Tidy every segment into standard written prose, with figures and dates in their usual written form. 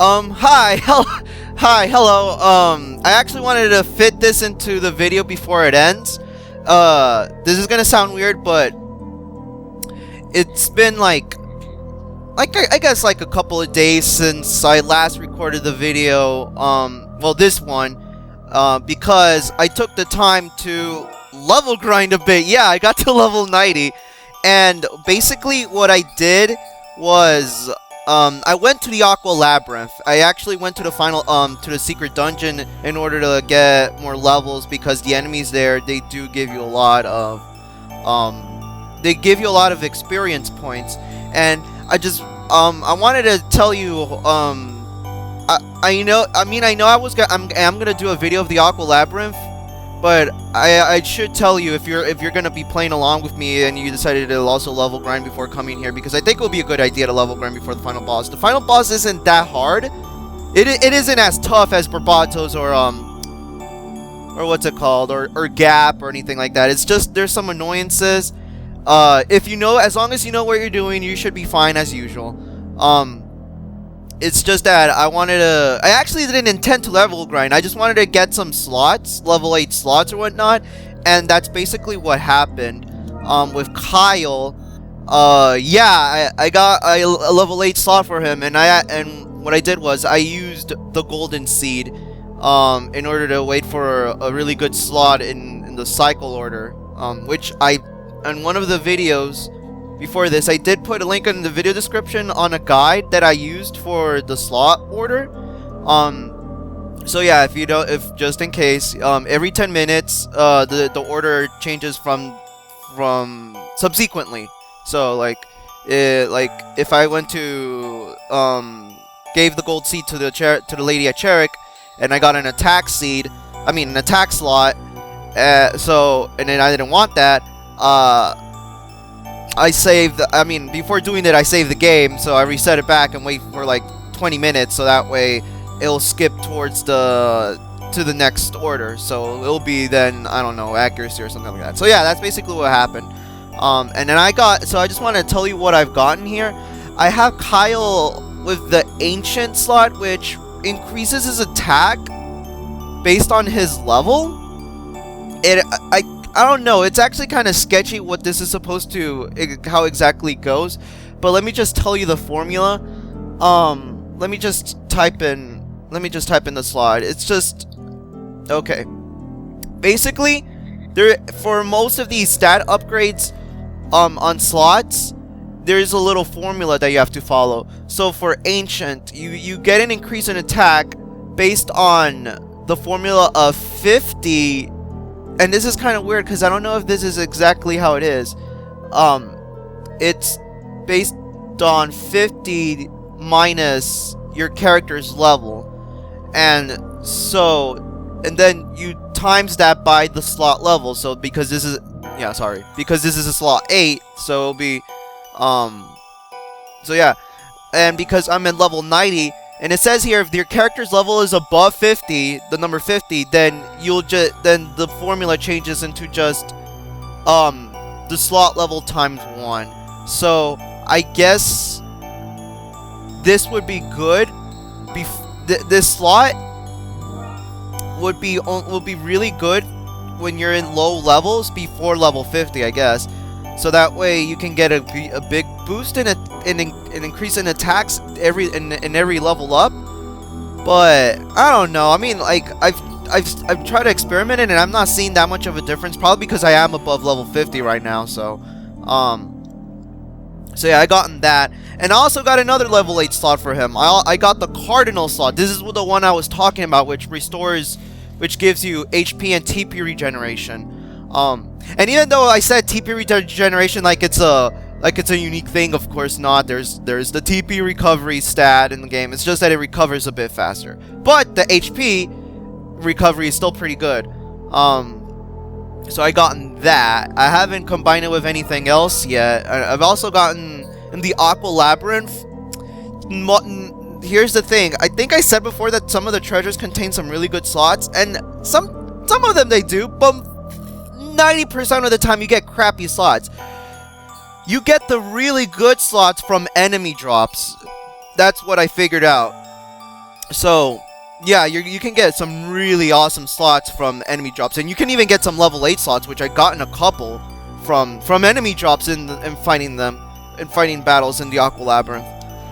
Hi, hello. I actually wanted to fit this into the video before it ends. This is gonna sound weird, but it's been I guess like a couple of days since I last recorded the video. Well, this one, because I took the time to level grind a bit. Yeah, I got to level 90, and basically what I did was, I went to the Aqua Labyrinth. I actually went to the final, to the secret dungeon in order to get more levels, because the enemies there, they do give you a lot of, experience points. And I wanted to tell you, I know I'm gonna do a video of the Aqua Labyrinth, but I should tell you, if you're gonna be playing along with me and you decided to also level grind before coming here, because I think it would be a good idea to level grind before the final boss. The final boss isn't that hard. It isn't as tough as Barbatos or what's it called, or Gap or anything like that. It's just there's some annoyances. As long as you know what you're doing, you should be fine as usual. It's just that I actually didn't intend to level grind. I just wanted to get some slots, level 8 slots or whatnot, and that's basically what happened. With Kyle, I got a level 8 slot for him, and what I did was I used the golden seed, in order to wait for a really good slot in the cycle order, which in one of the videos before this, I did put a link in the video description on a guide that I used for the slot order. So yeah, if just in case, every 10 minutes, the order changes from subsequently. So if I went to gave the gold seed to the lady at Cherik, and I got an attack slot, and then I didn't want that. Before doing it, I saved the game, so I reset it back and wait for like 20 minutes, so that way it'll skip towards to the next order, so it'll be then, I don't know, accuracy or something like that. So yeah, that's basically what happened. And then I just want to tell you what I've gotten here. I have Kyle with the Ancient slot, which increases his attack based on his level. I don't know, it's actually kind of sketchy what this is supposed to, how exactly it goes, but let me just tell you the formula. Let me just type in the slide. It's just, okay. Basically, for most of these stat upgrades, on slots, there's a little formula that you have to follow. So for Ancient, you get an increase in attack based on the formula of 50. And this is kind of weird, because I don't know if this is exactly how it is. It's based on 50 minus your character's level. And then you times that by the slot level. So because this is a slot 8, so it'll be, so yeah. And because I'm at level 90, and it says here, if your character's level is above 50, the number 50, then then the formula changes into just the slot level times 1. So I guess this would be good. This slot would be really good when you're in low levels before level 50, I guess. So that way you can get a big boost in an increase in attacks in every level up. But I don't know. I mean, I've tried to experiment it, and I'm not seeing that much of a difference. Probably because I am above level 50 right now. So yeah, I gotten that, and I also got another level 8 slot for him. I got the Cardinal slot. This is the one I was talking about, which gives you HP and TP regeneration. And even though I said TP regeneration like it's a unique thing, of course not. There's the TP recovery stat in the game. It's just that it recovers a bit faster. But the HP recovery is still pretty good. So I gotten that. I haven't combined it with anything else yet. I've also gotten in the Aqua Labyrinth. Here's the thing. I think I said before that some of the treasures contain some really good slots, and some of them they do, but 90% of the time you get crappy slots. You get the really good slots from enemy drops. That's what I figured out. So, yeah, you can get some really awesome slots from enemy drops, and you can even get some level 8 slots, which I gotten a couple from enemy drops in fighting them, in fighting battles in the Aqua Labyrinth.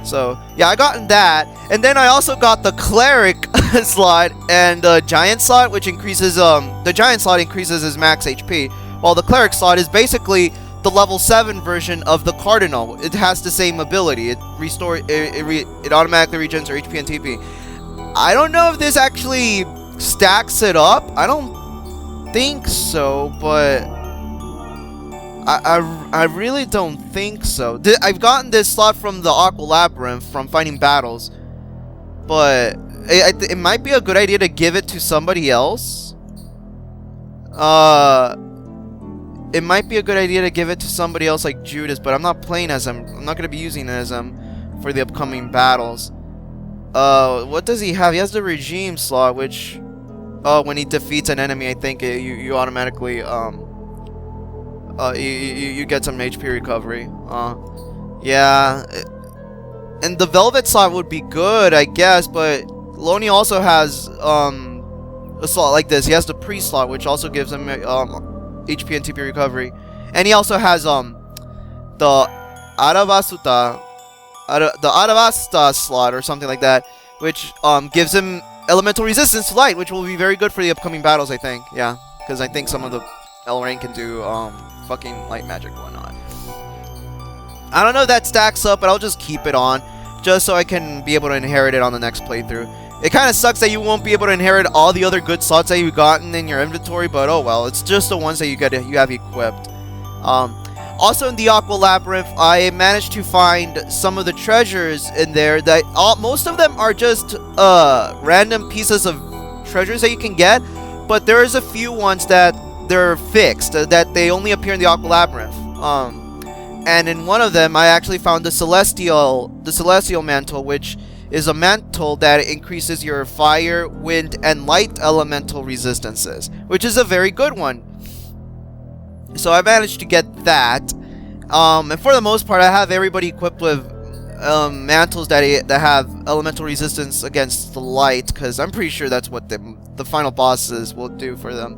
So, yeah, I gotten that, and then I also got the Cleric slot and the Giant slot, which increases, the Giant slot increases his max HP, while the Cleric slot is basically the level 7 version of the Cardinal. It has the same ability. It automatically regens your HP and TP. I don't know if this actually stacks it up. I don't think so, but I really don't think so. I've gotten this slot from the Aqua Labyrinth from fighting battles, but it might be a good idea to give it to somebody else. It might be a good idea to give it to somebody else like Judas, but I'm not playing as him. I'm not going to be using it as him for the upcoming battles. What does he have? He has the Regime slot, which, when he defeats an enemy, I think you automatically, you get some HP recovery. Yeah. And the Velvet slot would be good, I guess, but Lonnie also has, a slot like this. He has the Priest slot, which also gives him, HP and TP recovery. And he also has, the Aravasta slot or something like that, which gives him elemental resistance to light, which will be very good for the upcoming battles, I think. Yeah, because I think some of the Elrain can do fucking light magic and whatnot. I don't know if that stacks up, but I'll just keep it on, just so I can be able to inherit it on the next playthrough. It kind of sucks that you won't be able to inherit all the other good slots that you've gotten in your inventory, but oh well, it's just the ones that you have equipped. Also in the Aqua Labyrinth, I managed to find some of the treasures in there that most of them are just random pieces of treasures that you can get, but there is a few ones that they're fixed, that they only appear in the Aqua Labyrinth. And in one of them, I actually found the Celestial Mantle, which is a mantle that increases your fire, wind, and light elemental resistances, which is a very good one. So I managed to get that, and for the most part, I have everybody equipped with mantles that have elemental resistance against the light, because I'm pretty sure that's what the final bosses will do for them.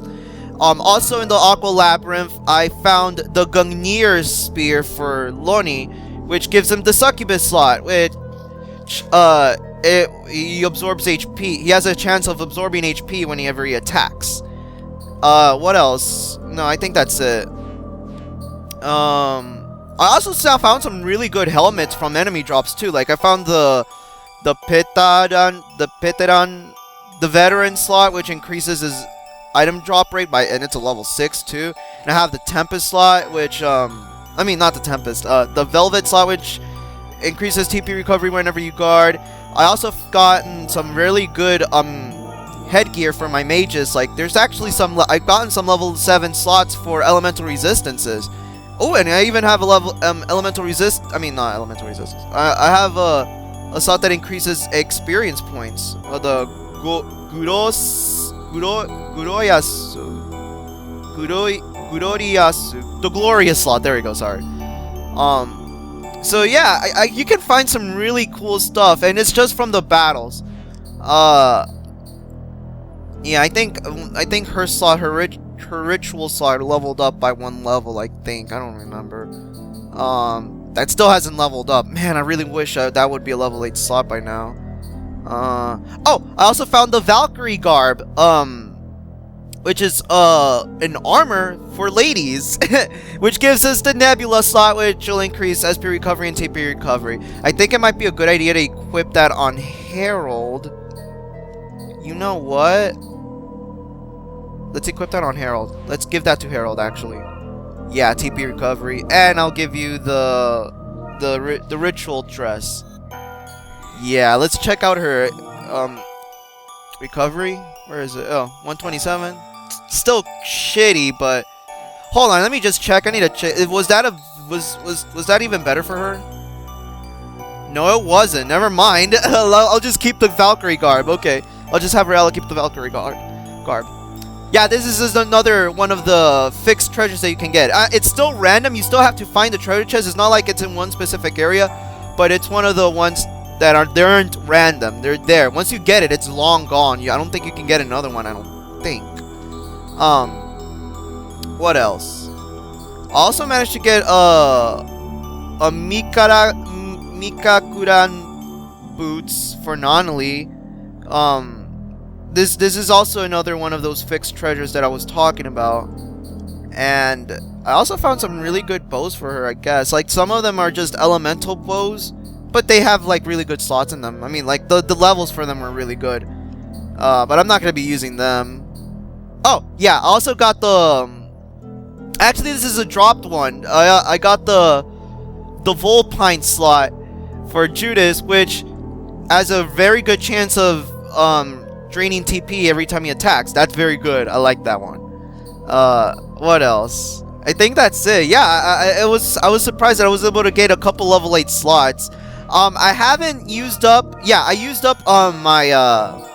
Also in the Aqua Labyrinth, I found the Gungnir Spear for Loni, which gives him the Succubus slot, which he absorbs HP. He has a chance of absorbing HP whenever he attacks. What else? No, I think that's it. I also found some really good helmets from enemy drops too. Like I found the Petaran, the Veteran slot, which increases his item drop rate and it's a level 6 too. And I have the Tempest slot, which I mean not the Tempest, the Velvet slot, which increases TP recovery whenever you guard. I also gotten some really good headgear for my mages. Like there's actually I've gotten some level 7 slots for elemental resistances. Oh, and I even have a level elemental resist. I mean not elemental resistance. I have a slot that increases experience points. The Guroriyasu. The Glorious slot. There we go. Sorry. So yeah, you can find some really cool stuff, and it's just from the battles. Yeah, I think her slot, her ritual slot leveled up by 1 level. I think, I don't remember. That still hasn't leveled up. Man, I really wish that would be a level 8 slot by now. Oh, I also found the Valkyrie garb, which is an armor for ladies, which gives us the Nebula slot, which will increase SP recovery and TP recovery. I think it might be a good idea to equip that on Herald. You know what? Let's equip that on Herald. Let's give that to Herald, actually. Yeah, TP recovery, and I'll give you the ritual dress. Yeah, let's check out her recovery. Where is it? Oh, 127. Still shitty, but hold on, let me just check. I need to check. Was that even better for her? No, it wasn't. Never mind. I'll just keep the Valkyrie garb. Okay, I'll just have Rella keep the Valkyrie garb. Yeah, this is another one of the fixed treasures that you can get. It's still random. You still have to find the treasure chest. It's not like it's in one specific area, but it's one of the ones they aren't random. They're there. Once you get it, it's long gone. I don't think you can get another one. I don't think. What else? I also managed to get a Mikakuran boots for non-elite. This is also another one of those fixed treasures that I was talking about. And I also found some really good bows for her, I guess. Like, some of them are just elemental bows, but they have, like, really good slots in them. I mean, like, the levels for them are really good. But I'm not going to be using them. Oh, yeah, I also got the... Actually, this is a dropped one. I got the Volpine slot for Judas, which has a very good chance of draining TP every time he attacks. That's very good. I like that one. What else? I think that's it. Yeah, I was surprised that I was able to get a couple level 8 slots. I haven't used up... Yeah, I used up my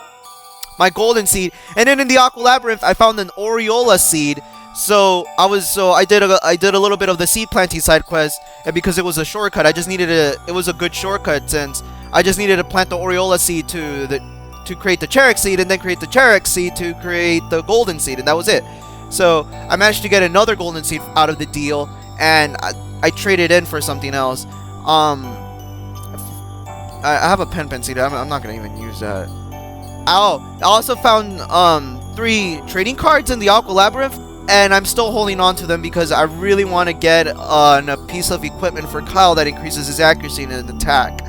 my golden seed, and then in the Aqua Labyrinth I found an Aureola seed. So I did a little bit of the seed planting side quest, and because it was a shortcut, it was a good shortcut, since I just needed to plant the Aureola seed to create the Cheric seed, and then create the Cheric seed to create the golden seed, and that was it. So I managed to get another golden seed out of the deal, and I traded in for something else. I have a pen seed. I'm not gonna even use that. Oh, I also found 3 trading cards in the Aqua Labyrinth, and I'm still holding on to them because I really want to get a piece of equipment for Kyle that increases his accuracy in an attack.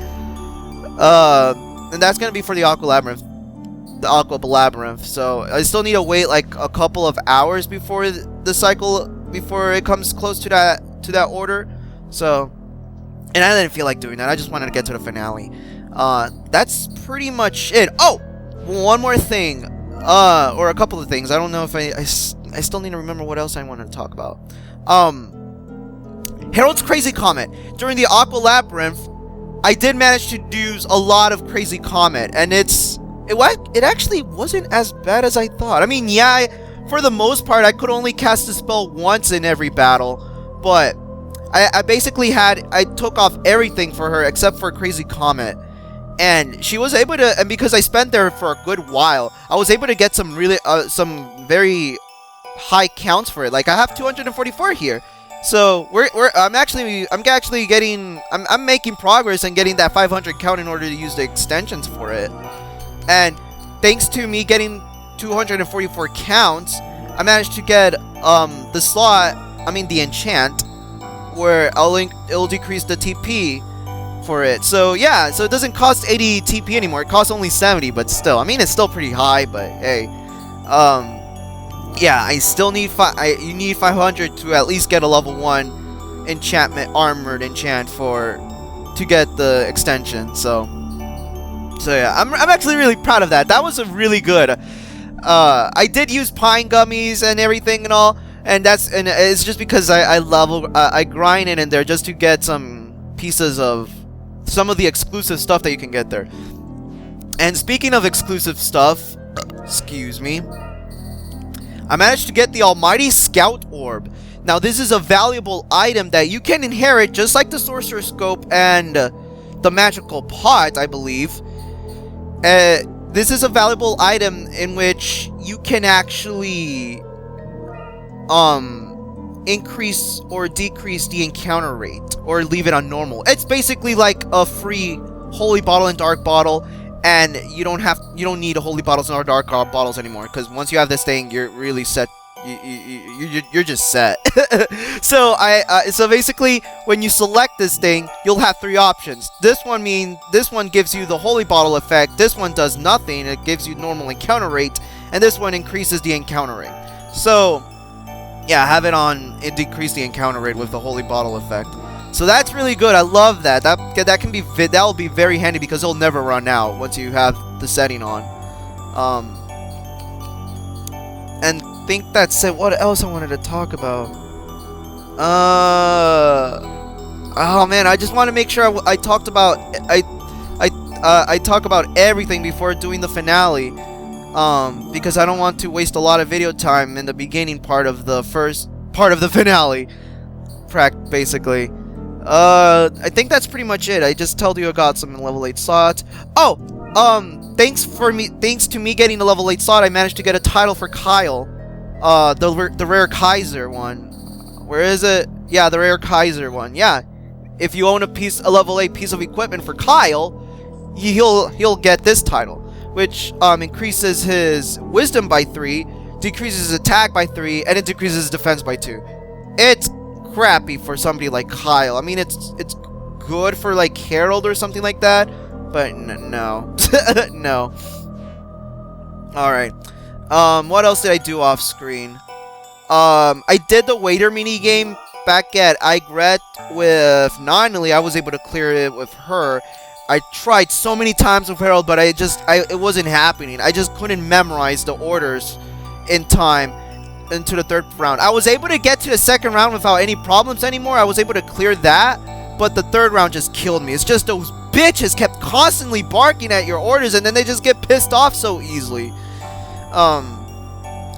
And that's gonna be for the Aqua Labyrinth. The Aqua Labyrinth. So I still need to wait like a couple of hours before before it comes close to that order. So, and I didn't feel like doing that. I just wanted to get to the finale. That's pretty much it. Oh, one more thing, or a couple of things. I don't know if I still need to remember what else I wanted to talk about. Harold's Crazy Comet. During the Aqua Labyrinth, I did manage to use a lot of Crazy Comet, and it actually wasn't as bad as I thought. I mean, yeah, for the most part, I could only cast the spell once in every battle, but I basically took off everything for her except for Crazy Comet. And she was able to, and because I spent there for a good while, I was able to get some some very high counts for it. Like, I have 244 here. So I'm making progress in getting that 500 count in order to use the extensions for it. And thanks to me getting 244 counts, I managed to get the slot, the enchant, where it'll decrease the TP for it. So yeah, so it doesn't cost 80 TP anymore. It costs only 70, but still, it's still pretty high. But hey, yeah, I still need you need 500 to at least get a level 1 enchantment, armored enchant to get the extension. So yeah, I'm actually really proud of that. That was a really good. I did use pine gummies and everything and all, and it's just because I grind in there just to get some pieces of some of the exclusive stuff that you can get there. And speaking of exclusive stuff, excuse me, I managed to get the Almighty Scout Orb. Now, this is a valuable item that you can inherit, just like the Sorcerer's Scope and the Magical Pot, I believe. This is a valuable item in which you can actually increase or decrease the encounter rate, or leave it on normal. It's basically like a free Holy Bottle and Dark Bottle, and you don't need Holy Bottles or Dark Bottles anymore, because once you have this thing, you're really set. You're just set. So so basically, when you select this thing, you'll have 3 options. This one gives you the Holy Bottle effect. This one does nothing. It gives you normal encounter rate, and this one increases the encounter rate. So yeah, have it on. It decrease the encounter rate with the Holy Bottle effect. So that's really good. I love that. That will be very handy because it'll never run out once you have the setting on. And I think that's it. What else I wanted to talk about? Oh man, I just want to make sure I talked about I talk about everything before doing the finale. Because I don't want to waste a lot of video time in the beginning part of the first part of the finale, basically. I think that's pretty much it. I just told you I got some level 8 slots. Oh, thanks to me getting the level 8 slot, I managed to get a title for Kyle. The rare Kaiser one. Where is it? Yeah, the rare Kaiser one. Yeah. If you own a level 8 piece of equipment for Kyle, he'll get this title, which increases his wisdom by 3, decreases his attack by 3, and it decreases his defense by 2. It's crappy for somebody like Kyle. I mean, it's good for like Harold or something like that, but no. No. Alright. What else did I do off screen? I did the waiter mini game back at Igret with Nonly. I was able to clear it with her. I tried so many times with Harold, but it wasn't happening. I just couldn't memorize the orders in time into the 3rd round. I was able to get to the 2nd round without any problems anymore. I was able to clear that, but the 3rd round just killed me. It's just those bitches kept constantly barking at your orders, and then they just get pissed off so easily.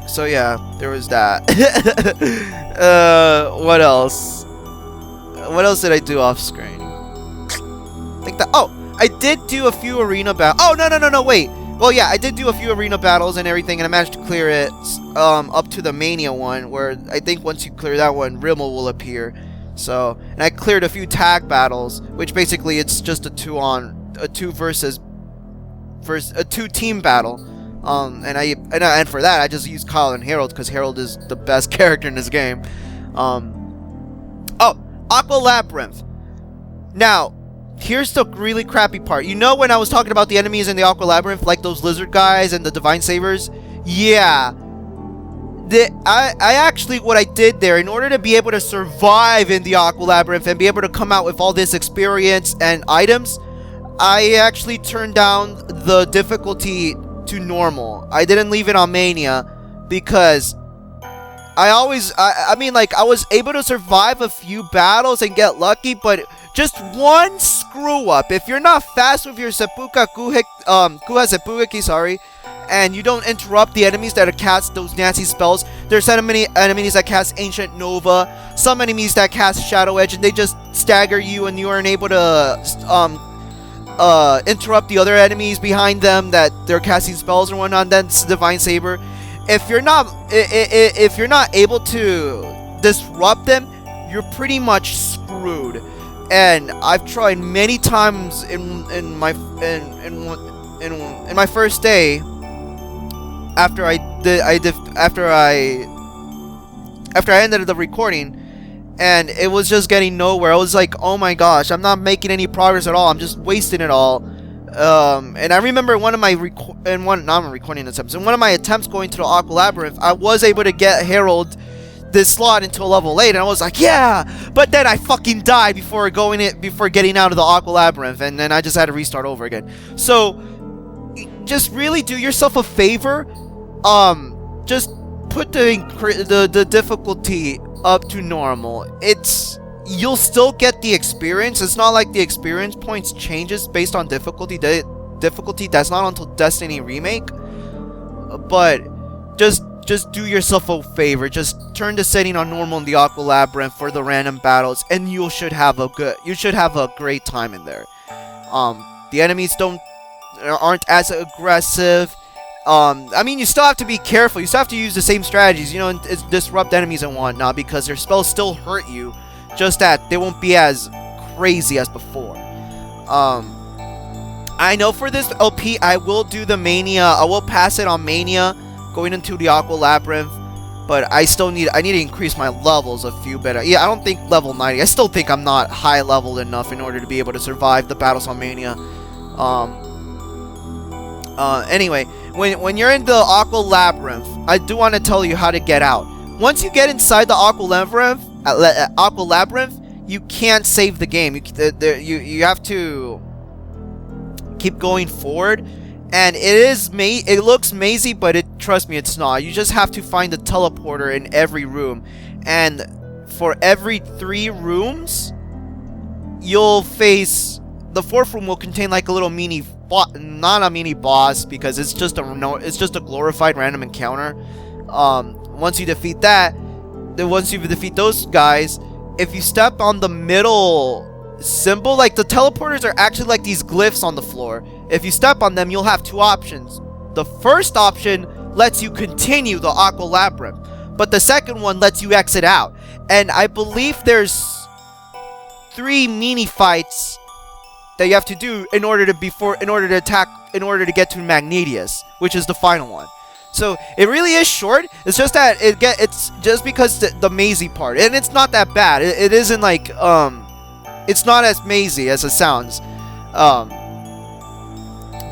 So yeah, there was that. What else? What else did I do off screen? I think that, I did do a few arena battles. Oh, no, wait. Well, yeah, I did do a few arena battles and everything, and I managed to clear it up to the Mania one, where I think once you clear that one, Rimmel will appear. So, and I cleared a few tag battles, which basically it's just a 2 team battle. And for that, I just used Kyle and Harold, because Harold is the best character in this game. Aqua Labyrinth. Now, here's the really crappy part. You know when I was talking about the enemies in the Aqua Labyrinth, like those lizard guys and the Divine Savers? Yeah. I actually, what I did there, in order to be able to survive in the Aqua Labyrinth and be able to come out with all this experience and items, I actually turned down the difficulty to normal. I didn't leave it on Mania because I mean, like, I was able to survive a few battles and get lucky, but just one screw up. If you're not fast with your Kuha Seppuku, sorry, and you don't interrupt the enemies that cast those nasty spells, there's so many enemies that cast Ancient Nova, some enemies that cast Shadow Edge, and they just stagger you, and you aren't able to interrupt the other enemies behind them that they're casting spells or whatnot. Then it's Divine Saber. If you're not able to disrupt them, you're pretty much screwed. And I've tried many times in my first day after I ended the recording, and it was just getting nowhere. I was like, oh my gosh, I'm not making any progress at all. I'm just wasting it all. And I remember in one of my attempts going to the Aqua Labyrinth, I was able to get Harold this slot into a level 8, and I was like, yeah, but then I fucking died before getting out of the Aqua Labyrinth, and then I just had to restart over again. So just really do yourself a favor, just put the difficulty up to normal. You'll still get the experience. It's not like the experience points changes based on difficulty. That's not until Destiny Remake. But just do yourself a favor. Just turn the setting on normal in the Aqua Labyrinth for the random battles, and you should have a great time in there. The enemies aren't as aggressive. I mean, you still have to be careful. You still have to use the same strategies, and disrupt enemies and whatnot, because their spells still hurt you. Just that they won't be as crazy as before. I know for this LP, I will do the Mania. I will pass it on Mania, going into the Aqua Labyrinth. But I need to increase my levels a few better. Yeah, I don't think level 90. I still think I'm not high leveled enough in order to be able to survive the battles on Mania. Anyway, when you're in the Aqua Labyrinth, I do want to tell you how to get out. Once you get inside the Aqua Labyrinth, you can't save the game. You have to keep going forward, and it looks mazy, but trust me, it's not. You just have to find the teleporter in every room, and for every 3 rooms, you'll face the 4th room will contain like a little mini not a mini boss, because it's just a glorified random encounter. Once you defeat those guys, if you step on the middle symbol, like the teleporters are actually like these glyphs on the floor. If you step on them, you'll have two options. The first option lets you continue the Aqua Labyrinth, but the second one lets you exit out. And I believe there's 3 mini fights that you have to do in order to get to Magnetius, which is the final one. So it really is short. It's just that it's just because the mazy part, and it's not that bad. It isn't like it's not as mazy as it sounds.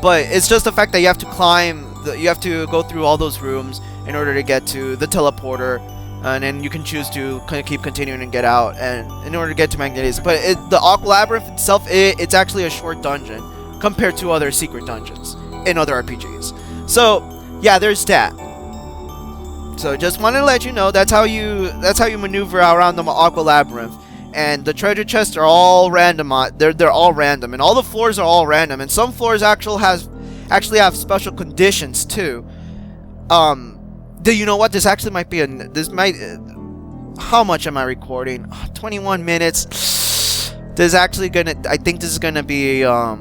But it's just the fact that you have to climb, you have to go through all those rooms in order to get to the teleporter, and then you can choose to keep continuing and get out, and in order to get to Magnetius. But the Aqua Labyrinth itself, it's actually a short dungeon compared to other secret dungeons in other RPGs. So yeah, there's that. So just wanted to let you know that's how you maneuver around the Aqua Labyrinth. And the treasure chests are all random. They're all random, and all the floors are all random. And some floors actually have special conditions too. Do you know what? This actually might be how much am I recording? 21 minutes. This is actually I think this is gonna be a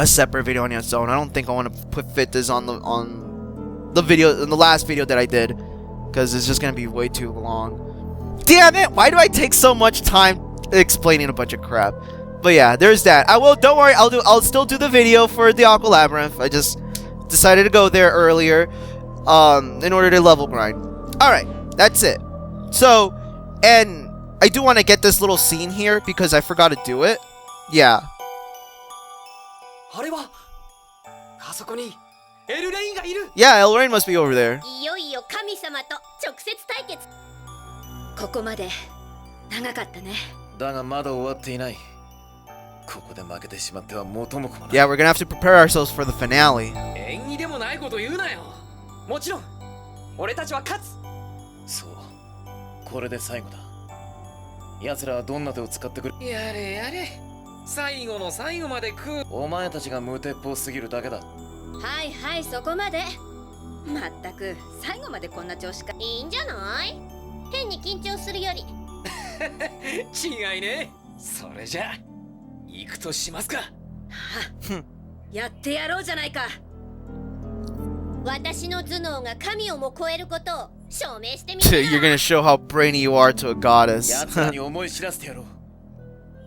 separate video on its own. I don't think I want to fit this on the video, in the last video that I did, because it's just gonna be way too long. Damn it! Why do I take so much time explaining a bunch of crap? But yeah, there's that. Don't worry, I'll still do the video for the Aqua Labyrinth. I just decided to go there earlier in order to level grind. Alright, that's it. So, and I do want to get this little scene here because I forgot to do it. Yeah. Yeah, Elrain must be over there. ここまで長かったね。だがまだ終わっていない。ここで負けてしまっては元も子もない。 Yeah, we're gonna have to prepare ourselves for the finale. 縁起でもないこと言うなよ。もちろん、俺たちは勝つ。そう。これで最後だ。奴らはどんな手を使ってくる。やれやれ。最後の最後まで食う。お前たちが無鉄砲すぎるだけだ。はいはい、そこまで。まったく最後までこんな調子か。いいんじゃない？変に緊張するより。違いね。それじゃ行くとしますか。やってやろうじゃないか。私の頭脳が神をも超えることを証明してみる。You're gonna show how brainy you are to a goddess. 奴らに思い知らせてやろう。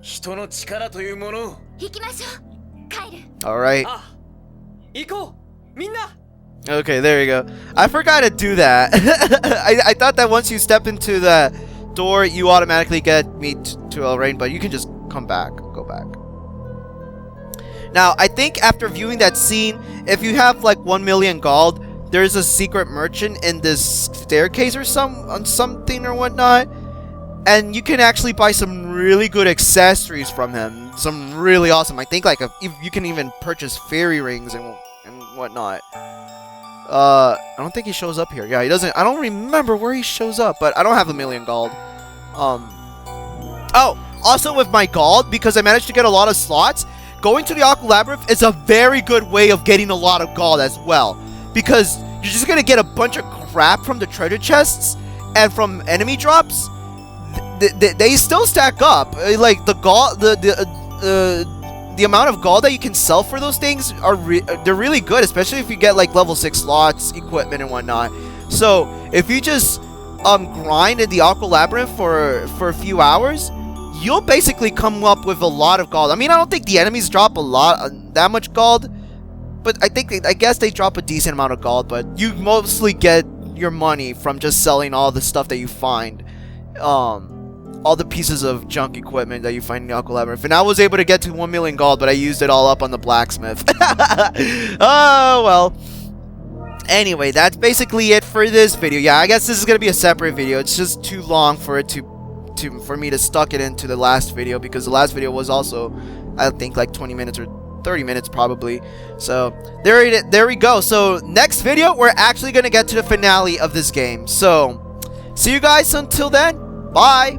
人の力というものを。行きましょう。帰る。Alright. あ、行こう。みんな。Okay, there you go. I forgot to do that. I thought that once you step into the door, you automatically get me to Elrain, but you can just come back, go back. Now, I think after viewing that scene, if you have like 1 million gold, there's a secret merchant in this staircase or something or whatnot, and you can actually buy some really good accessories from him. Some really awesome. I think like you can even purchase fairy rings and whatnot. I don't think he shows up here. Yeah, he doesn't. I don't remember where he shows up, but I don't have 1 million gold. Oh, also with my gold, because I managed to get a lot of slots, going to the Aqua Labyrinth is a very good way of getting a lot of gold as well. Because you're just gonna get a bunch of crap from the treasure chests and from enemy drops. They still stack up. Like the gold, the amount of gold that you can sell for those things they're really good, especially if you get like level 6 slots, equipment and whatnot. So if you just grind in the Aqua Labyrinth for a few hours, you'll basically come up with a lot of gold. I mean, I don't think the enemies drop that much gold, but I guess they drop a decent amount of gold. But you mostly get your money from just selling all the stuff that you find. All the pieces of junk equipment that you find in the Aqua Labyrinth. And I was able to get to 1 million gold, but I used it all up on the blacksmith. Oh, well. Anyway, that's basically it for this video. Yeah, I guess this is going to be a separate video. It's just too long for it for me to stuck it into the last video, because the last video was also, I think, like 20 minutes or 30 minutes probably. So, there we go. So, next video, we're actually going to get to the finale of this game. So, see you guys until then. Bye!